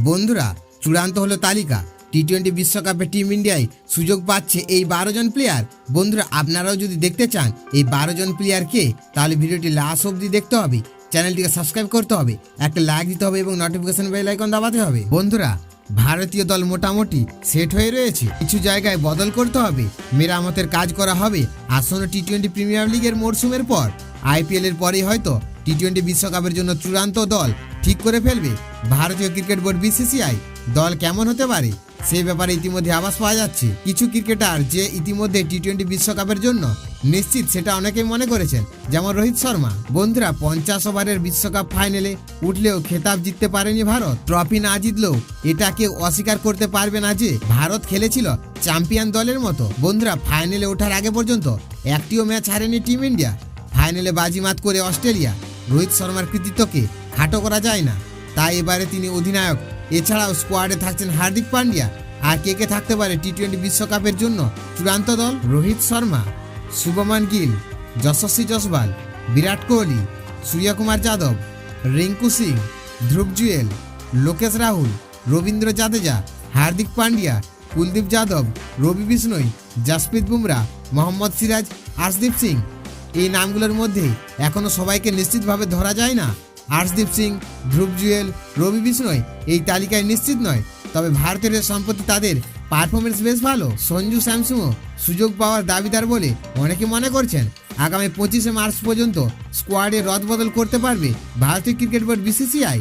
বন্ধুরা, চূড়ান্ত হলো তালিকা। টি-20 বিশ্বকাপে টিম ইন্ডিয়ায় সুযোগ পাচ্ছে এই 12 জন প্লেয়ার। বন্ধুরা, আপনারাও যদি দেখতে চান এই 12 জন প্লেয়ার কে, তাহলে ভিডিওটি লাস্ট অবধি দেখতে হবে, চ্যানেলটিকে সাবস্ক্রাইব করতে হবে, একটা লাইক দিতে হবে এবং নোটিফিকেশন বেল আইকন দাবাতে হবে। বন্ধুরা, ভারতীয় দল মোটামুটি সেট হয়ে রয়েছে, কিছু জায়গায় বদল করতে হবে, মেরামতের কাজ করা হবে। আসন্ন টি-20 প্রিমিয়ার লিগের মরশুমের পর আইপিএল এর পরেই হয়তো টি-20 বিশ্বকাপের জন্য চূড়ান্ত দল ঠিক করে ফেলবে ভারতীয় ক্রিকেট বোর্ড বিসিসিআই। দল কেমন হতে পারে সেই ব্যাপারে ইতিমধ্যে আভাস পাওয়া যাচ্ছে। কিছু ক্রিকেটার যে ইতিমধ্যে টি-20 বিশ্বকাপের জন্য নিশ্চিত, সেটা অনেকেই মনে করেছেন, যেমন রোহিত শর্মা। বন্ধুরা, 50 ওভারের বিশ্বকাপ ফাইনালে উঠলেও খেতাব জিততে পারেনি ভারত। ট্রফি না জিতলেও এটা কেউ অস্বীকার করতে পারবে না যে ভারত খেলেছিল চ্যাম্পিয়ন দলের মতো। বন্ধুরা, ফাইনালে ওঠার আগে পর্যন্ত একটিও ম্যাচ হারেনি টিম ইন্ডিয়া। ফাইনালে বাজিমাত করে অস্ট্রেলিয়া। রোহিত শর্মার কৃতিত্বকে খাটো করা যায় না, তাই এবারে তিনি অধিনায়ক। এছাড়াও স্কোয়াডে থাকছেন হার্দিক পান্ডিয়া। আর কে কে থাকতে পারে টি-20 বিশ্বকাপের জন্য চূড়ান্ত দল? রোহিত শর্মা, শুভমান গিল, যশস্বী জয়সওয়াল, বিরাট কোহলি, সূর্যকুমার যাদব, রিঙ্কু সিং, ধ্রুব জুয়েল, লোকেশ রাহুল, রবীন্দ্র জাদেজা, হার্দিক পান্ডিয়া, কুলদীপ যাদব, রবি বিষ্ণই, জসপ্রীত বুমরা, মোহাম্মদ সিরাজ, আর্শদীপ সিং। এই নামগুলোর মধ্যে এখনও সবাইকে নিশ্চিতভাবে ধরা যায় না। আর্শদীপ সিং, ধ্রুব জুয়েল, রবি বিষ্ণই এই তালিকায় নিশ্চিত নয়, তবে ভারতের সম্প্রতি তাদের পারফরমেন্স বেশ ভালো। সঞ্জু স্যামসনও সুযোগ পাওয়ার দাবিদার বলে অনেকে মনে করছেন। আগামী 25শে মার্চ পর্যন্ত স্কোয়াডে রদবদল করতে পারবে ভারতীয় ক্রিকেট বোর্ড বিসিসিআই।